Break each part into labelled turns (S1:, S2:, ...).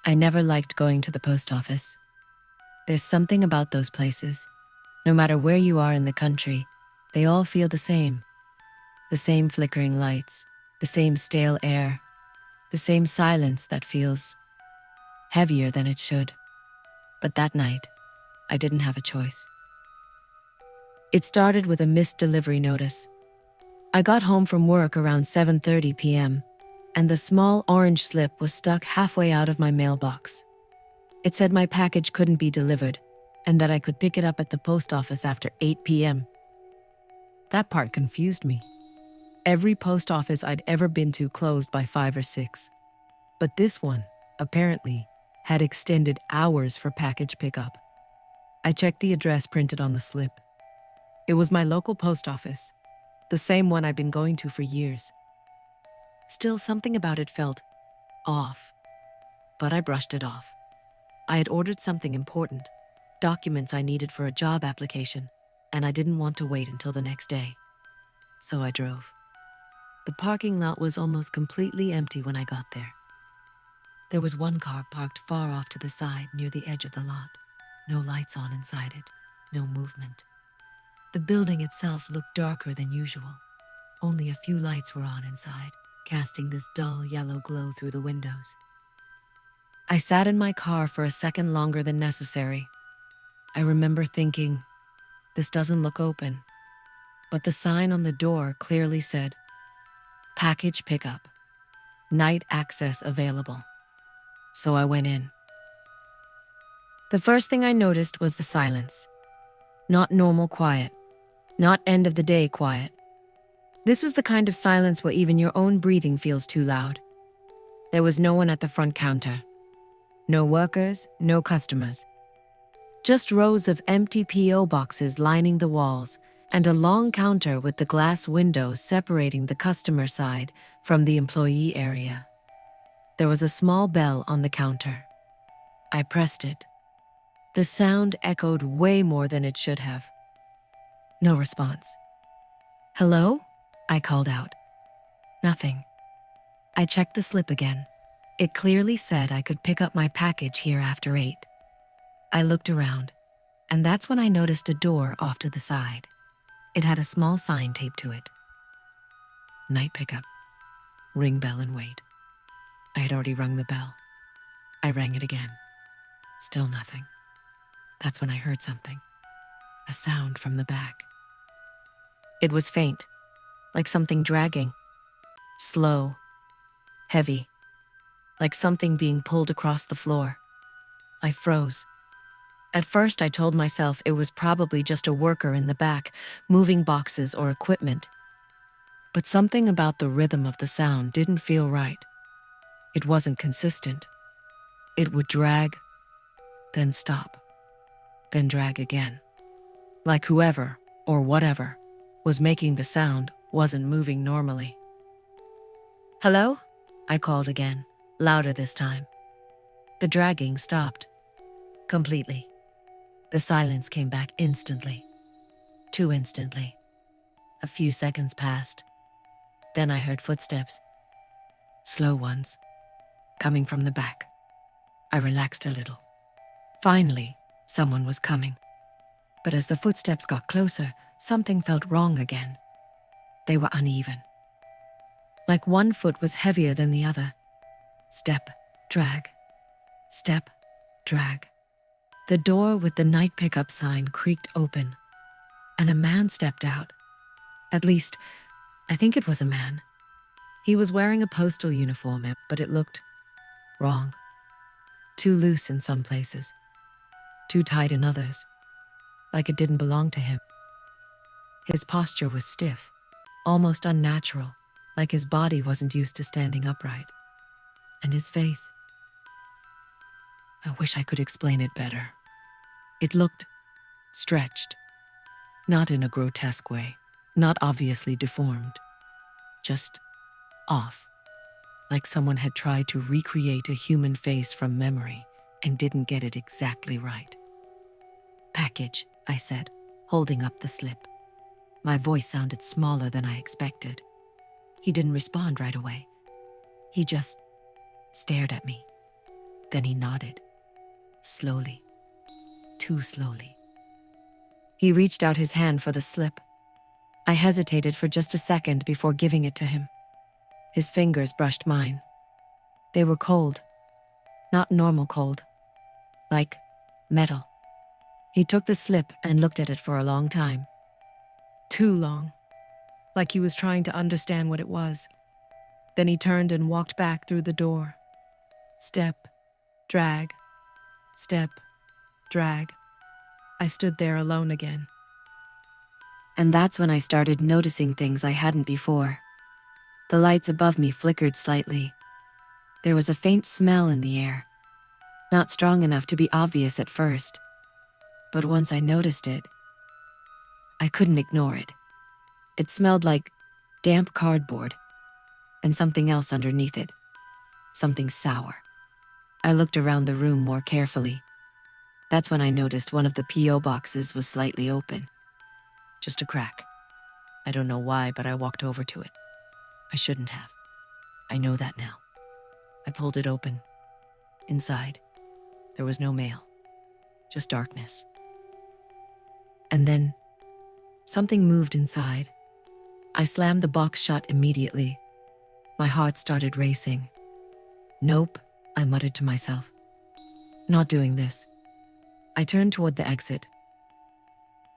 S1: I never liked going to the post office. There's something about those places. No matter where you are in the country, they all feel the same. The same flickering lights, the same stale air, the same silence that feels heavier than it should. But that night, I didn't have a choice. It started with a missed delivery notice. I got home from work around 7:30 p.m., and the small orange slip was stuck halfway out of my mailbox. It said my package couldn't be delivered, and that I could pick it up at the post office after 8 p.m. That part confused me. Every post office I'd ever been to closed by 5 or 6. But this one, apparently, had extended hours for package pickup. I checked the address printed on the slip. It was my local post office, the same one I'd been going to for years. Still, something about it felt off, but I brushed it off. I had ordered something important, documents I needed for a job application, and I didn't want to wait until the next day. So I drove. The parking lot was almost completely empty when I got there. There was one car parked far off to the side near the edge of the lot. No lights on inside it, no movement. The building itself looked darker than usual. Only a few lights were on inside, casting this dull yellow glow through the windows. I sat in my car for a second longer than necessary. I remember thinking, this doesn't look open. But the sign on the door clearly said, package pickup, night access available. So I went in. The first thing I noticed was the silence. Not normal quiet, not end of the day quiet. This was the kind of silence where even your own breathing feels too loud. There was no one at the front counter. No workers, no customers. Just rows of empty P.O. boxes lining the walls and a long counter with the glass windows separating the customer side from the employee area. There was a small bell on the counter. I pressed it. The sound echoed way more than it should have. No response. Hello? I called out. Nothing. I checked the slip again. It clearly said I could pick up my package here after 8. I looked around, and that's when I noticed a door off to the side. It had a small sign taped to it. Night pickup. Ring bell and wait. I had already rung the bell. I rang it again. Still nothing. That's when I heard something. A sound from the back. It was faint, like something dragging. Slow. Heavy. Like something being pulled across the floor. I froze. At first, I told myself it was probably just a worker in the back, moving boxes or equipment. But something about the rhythm of the sound didn't feel right. It wasn't consistent. It would drag, then stop, then drag again. Like whoever, or whatever, was making the sound wasn't moving normally. Hello? I called again, louder this time. The dragging stopped. Completely. The silence came back instantly. Too instantly. A few seconds passed. Then I heard footsteps. Slow ones. Coming from the back. I relaxed a little. Finally, someone was coming. But as the footsteps got closer, something felt wrong again. They were uneven. Like one foot was heavier than the other. Step, drag. Step, drag. The door with the night pickup sign creaked open, and a man stepped out. At least, I think it was a man. He was wearing a postal uniform, but it looked wrong. Too loose in some places. Too tight in others. Like it didn't belong to him. His posture was stiff, almost unnatural, like his body wasn't used to standing upright. And his face. I wish I could explain it better. It looked stretched. Not in a grotesque way, not obviously deformed. Just off. Like someone had tried to recreate a human face from memory and didn't get it exactly right. Package, I said, holding up the slip. My voice sounded smaller than I expected. He didn't respond right away. He just stared at me. Then he nodded. Slowly. Too slowly. He reached out his hand for the slip. I hesitated for just a second before giving it to him. His fingers brushed mine. They were cold. Not normal cold. Like metal. He took the slip and looked at it for a long time.
S2: Too long. Like he was trying to understand what it was. Then he turned and walked back through the door. Step, drag, step, drag. I stood there alone again.
S1: And that's when I started noticing things I hadn't before. The lights above me flickered slightly. There was a faint smell in the air. Not strong enough to be obvious at first. But once I noticed it, I couldn't ignore it. It smelled like damp cardboard and something else underneath it. Something sour. I looked around the room more carefully. That's when I noticed one of the P.O. boxes was slightly open. Just a crack. I don't know why, but I walked over to it. I shouldn't have. I know that now. I pulled it open. Inside, there was no mail. Just darkness. And then, something moved inside. I slammed the box shut immediately. My heart started racing. Nope, I muttered to myself. Not doing this. I turned toward the exit.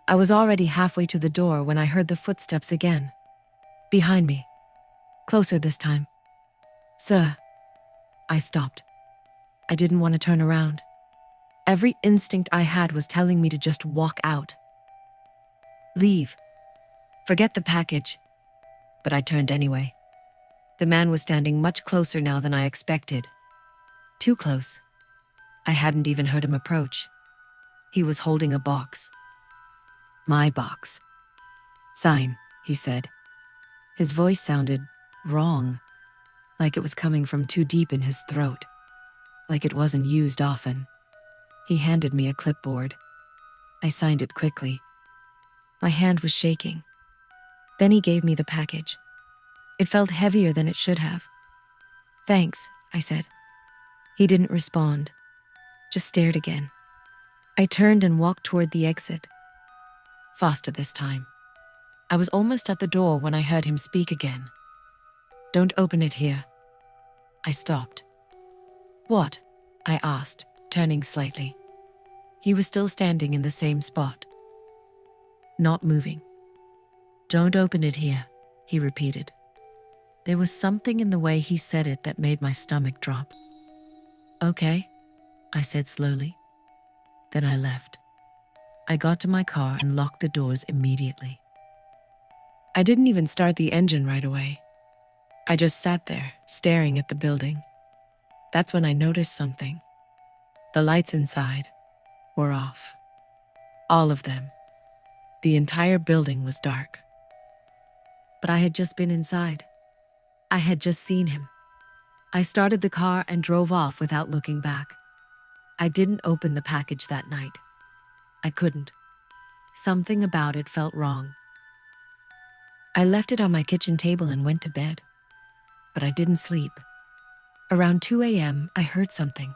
S1: I was already halfway to the door when I heard the footsteps again. Behind me. Closer this time. Sir. I stopped. I didn't want to turn around. Every instinct I had was telling me to just walk out. Leave. Forget the package. But I turned anyway. The man was standing much closer now than I expected. Too close. I hadn't even heard him approach. He was holding a box. My box. Sign, he said. His voice sounded wrong, like it was coming from too deep in his throat, like it wasn't used often. He handed me a clipboard. I signed it quickly. My hand was shaking. Then he gave me the package. It felt heavier than it should have. Thanks, I said. He didn't respond, just stared again. I turned and walked toward the exit. Faster this time. I was almost at the door when I heard him speak again. Don't open it here. I stopped. What? I asked, turning slightly. He was still standing in the same spot. Not moving. Don't open it here, he repeated. There was something in the way he said it that made my stomach drop. Okay, I said slowly. Then I left. I got to my car and locked the doors immediately. I didn't even start the engine right away. I just sat there, staring at the building. That's when I noticed something. The lights inside were off. All of them. The entire building was dark. But I had just been inside. I had just seen him. I started the car and drove off without looking back. I didn't open the package that night. I couldn't. Something about it felt wrong. I left it on my kitchen table and went to bed. But I didn't sleep. Around 2 a.m., I heard something.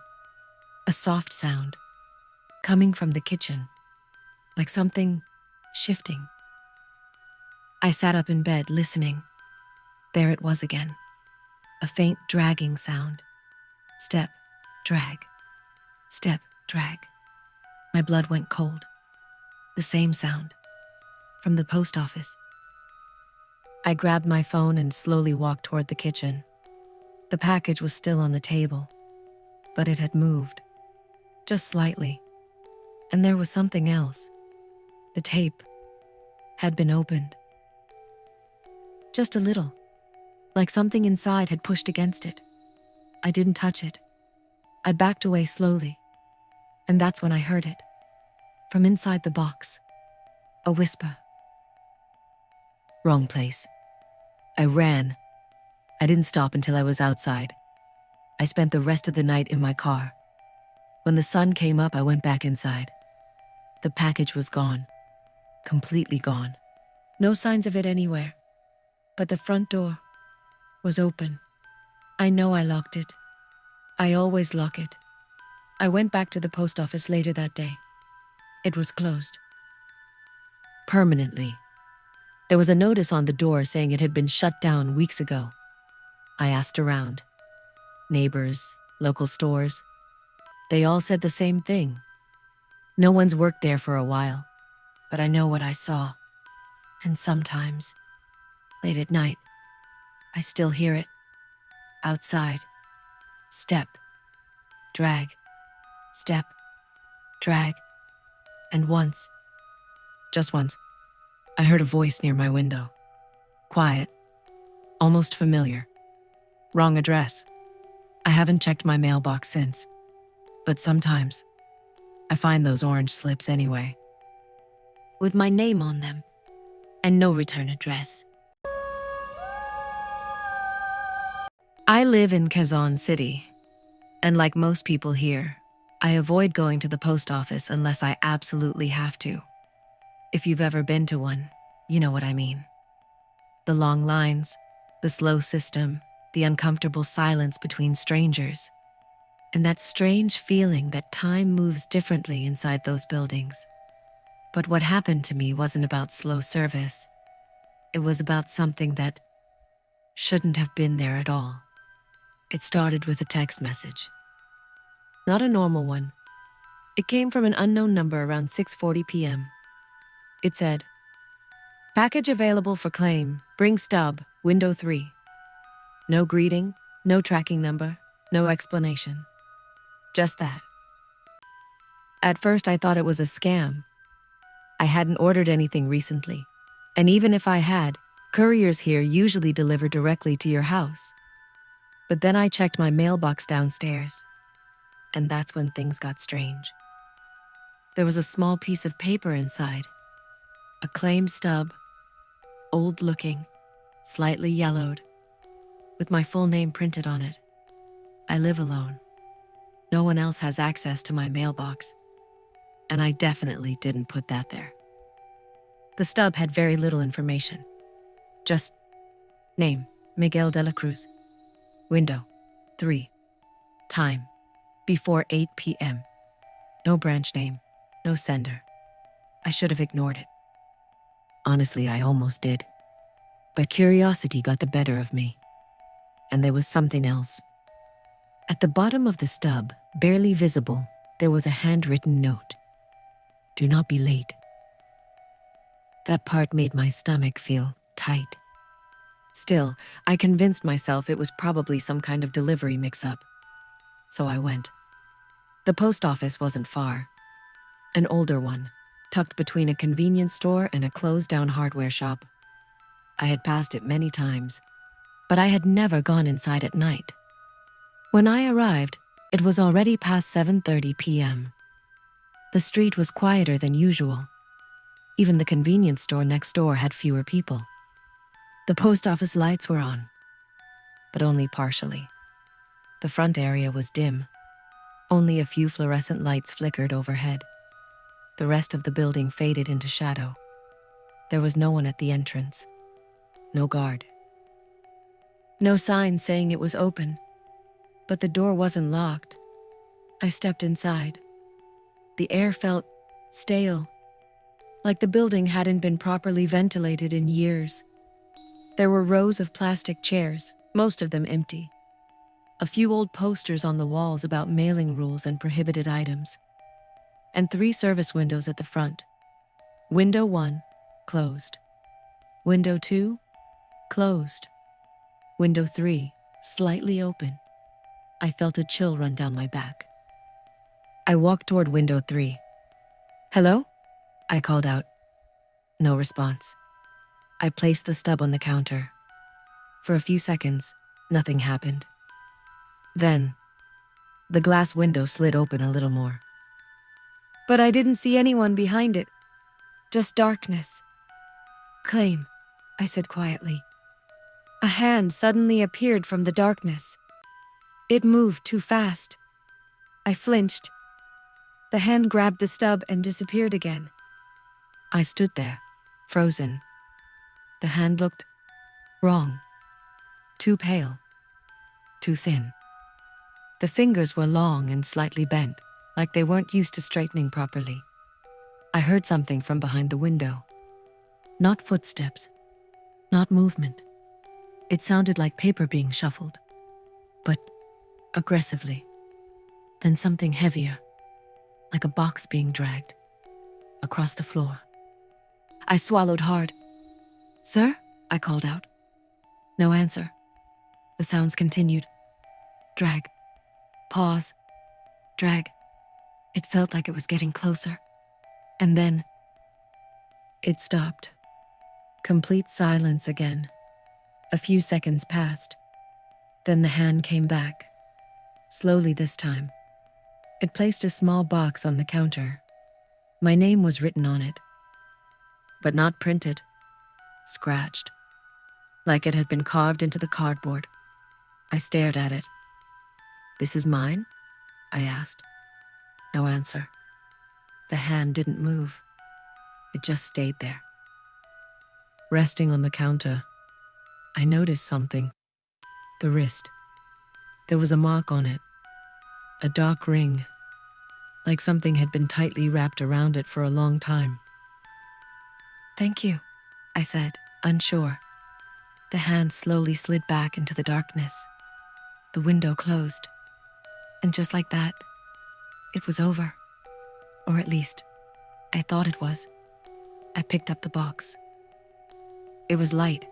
S1: A soft sound. Coming from the kitchen. Like something shifting. I sat up in bed, listening. There it was again. A faint dragging sound. Step, drag. Step, drag. My blood went cold. The same sound. From the post office. I grabbed my phone and slowly walked toward the kitchen. The package was still on the table, but it had moved. Just slightly. And there was something else. The tape had been opened. Just a little. Like something inside had pushed against it. I didn't touch it. I backed away slowly. And that's when I heard it. From inside the box. A whisper. Wrong place. I ran. I didn't stop until I was outside. I spent the rest of the night in my car. When the sun came up, I went back inside. The package was gone. Completely gone. No signs of it anywhere. But the front door was open. I know I locked it. I always lock it. I went back to the post office later that day. It was closed. Permanently. There was a notice on the door saying it had been shut down weeks ago. I asked around. Neighbors, local stores. They all said the same thing. No one's worked there for a while, but I know what I saw. And sometimes, late at night, I still hear it. Outside. Step. Drag. Step. Drag. And once, just once, I heard a voice near my window. Quiet. Almost familiar. Wrong address. I haven't checked my mailbox since. But sometimes, I find those orange slips anyway. With my name on them. And no return address. I live in Quezon City. And like most people here, I avoid going to the post office unless I absolutely have to. If you've ever been to one, you know what I mean. The long lines, the slow system, the uncomfortable silence between strangers, and that strange feeling that time moves differently inside those buildings. But what happened to me wasn't about slow service. It was about something that shouldn't have been there at all. It started with a text message. Not a normal one. It came from an unknown number around 6:40 p.m. It said, "Package available for claim. Bring stub, window 3. No greeting, no tracking number, no explanation. Just that. At first, I thought it was a scam. I hadn't ordered anything recently. And even if I had, couriers here usually deliver directly to your house. But then I checked my mailbox downstairs. And that's when things got strange. There was a small piece of paper inside. A claim stub, old-looking, slightly yellowed, with my full name printed on it. I live alone. No one else has access to my mailbox. And I definitely didn't put that there. The stub had very little information. Just name, Miguel de la Cruz. Window, 3. Time, before 8 p.m. No branch name, no sender. I should have ignored it. Honestly, I almost did. But curiosity got the better of me. And there was something else. At the bottom of the stub, barely visible, there was a handwritten note. Do not be late. That part made my stomach feel tight. Still, I convinced myself it was probably some kind of delivery mix-up. So I went. The post office wasn't far. An older one, tucked between a convenience store and a closed-down hardware shop. I had passed it many times, but I had never gone inside at night. When I arrived, it was already past 7:30 p.m. The street was quieter than usual. Even the convenience store next door had fewer people. The post office lights were on, but only partially. The front area was dim. Only a few fluorescent lights flickered overhead. The rest of the building faded into shadow. There was no one at the entrance. No guard. No sign saying it was open. But the door wasn't locked. I stepped inside. The air felt stale, like the building hadn't been properly ventilated in years. There were rows of plastic chairs, most of them empty. A few old posters on the walls about mailing rules and prohibited items. And 3 service windows at the front. Window 1, closed. Window 2, closed. Window 3, slightly open. I felt a chill run down my back. I walked toward window 3. Hello? I called out. No response. I placed the stub on the counter. For a few seconds, nothing happened. Then, the glass window slid open a little more. But I didn't see anyone behind it. Just darkness. Claim, I said quietly. A hand suddenly appeared from the darkness. It moved too fast. I flinched. The hand grabbed the stub and disappeared again. I stood there, frozen. The hand looked wrong. Too pale. Too thin. The fingers were long and slightly bent, like they weren't used to straightening properly. I heard something from behind the window. Not footsteps, not movement. It sounded like paper being shuffled, but aggressively. Then something heavier, like a box being dragged across the floor. I swallowed hard. "Sir?" I called out. No answer. The sounds continued. Drag. Pause. Drag. It felt like it was getting closer. And then it stopped. Complete silence again. A few seconds passed. Then the hand came back. Slowly this time. It placed a small box on the counter. My name was written on it, but not printed. Scratched, like it had been carved into the cardboard. I stared at it. "This is mine?" I asked. No answer. The hand didn't move. It just stayed there. Resting on the counter, I noticed something. The wrist. There was a mark on it. A dark ring, like something had been tightly wrapped around it for a long time. "Thank you," I said, unsure. The hand slowly slid back into the darkness. The window closed. And just like that, it was over. Or at least, I thought it was. I picked up the box. It was light.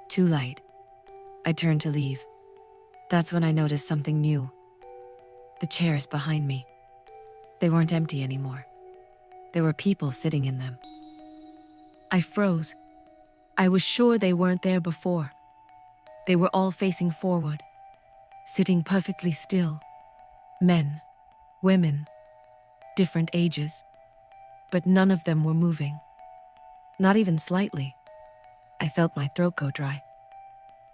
S1: Too light. I turned to leave. That's when I noticed something new. The chairs behind me. They weren't empty anymore. There were people sitting in them. I froze. I was sure they weren't there before. They were all facing forward, sitting perfectly still. Men, women, different ages. But none of them were moving. Not even slightly. I felt my throat go dry.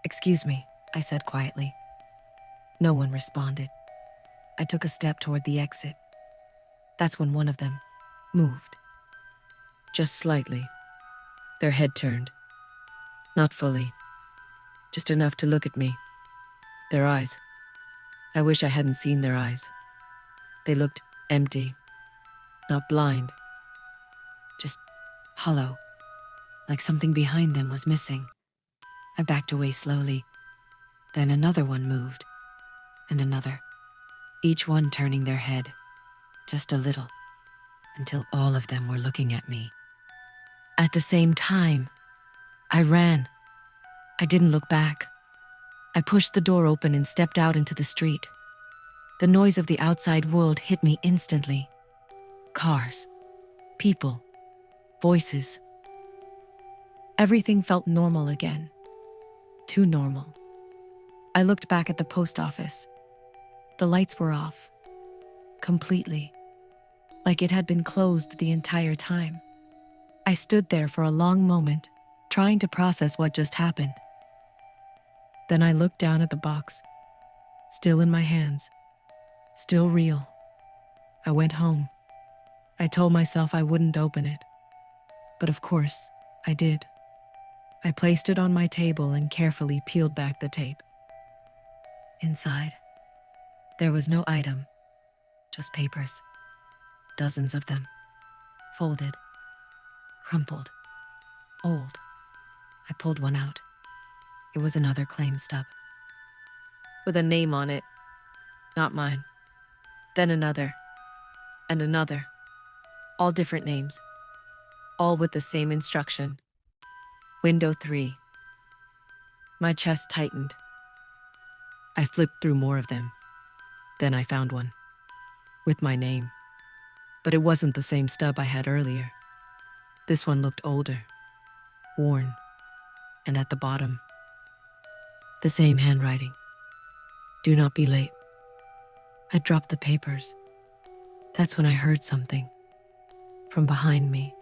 S1: "Excuse me," I said quietly. No one responded. I took a step toward the exit. That's when one of them moved. Just slightly. Their head turned. Not fully. Just enough to look at me. Their eyes. I wish I hadn't seen their eyes. They looked empty. Not blind. Just hollow. Like something behind them was missing. I backed away slowly. Then another one moved. And another. Each one turning their head. Just a little. Until all of them were looking at me. At the same time, I ran. I didn't look back. I pushed the door open and stepped out into the street. The noise of the outside world hit me instantly. Cars. People. Voices. Everything felt normal again. Too normal. I looked back at the post office. The lights were off. Completely. Like it had been closed the entire time. I stood there for a long moment, trying to process what just happened. Then I looked down at the box, still in my hands, still real. I went home. I told myself I wouldn't open it. But of course, I did. I placed it on my table and carefully peeled back the tape. Inside, there was no item, just papers. Dozens of them. Folded. Crumpled. Old. I pulled one out. It was another claim stub. With a name on it. Not mine. Then another. And another. All different names. All with the same instruction. Window 3. My chest tightened. I flipped through more of them. Then I found one. With my name. But it wasn't the same stub I had earlier. This one looked older. Worn. And at the bottom, the same handwriting. "Do not be late." I dropped the papers. That's when I heard something. From behind me.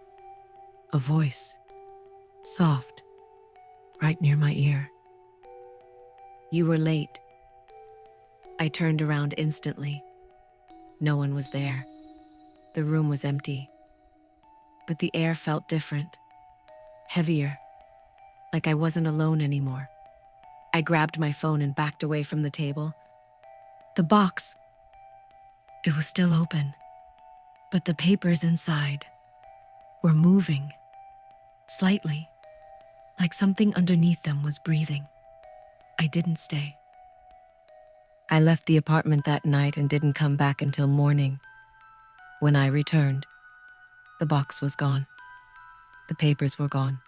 S1: A voice. Soft. Right near my ear. "You were late." I turned around instantly. No one was there. The room was empty. But the air felt different. Heavier. Like I wasn't alone anymore. I grabbed my phone and backed away from the table.
S2: The box. It was still open, but the papers inside were moving, slightly, like something underneath them was breathing. I didn't stay.
S1: I left the apartment that night and didn't come back until morning. When I returned, the box was gone. The papers were gone.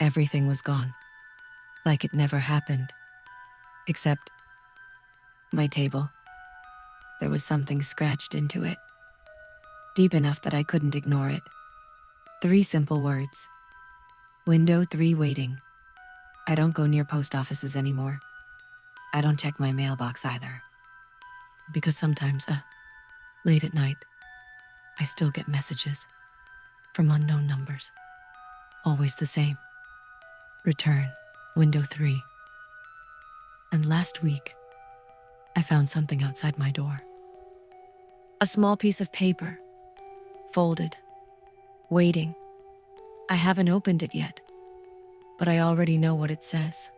S1: Everything was gone. Like it never happened. Except my table. There was something scratched into it. Deep enough that I couldn't ignore it. 3 simple words. Window 3 waiting. I don't go near post offices anymore. I don't check my mailbox either. Because sometimes, late at night, I still get messages from unknown numbers. Always the same. Return, window 3. And last week, I found something outside my door. A small piece of paper, folded, waiting. I haven't opened it yet, but I already know what it says.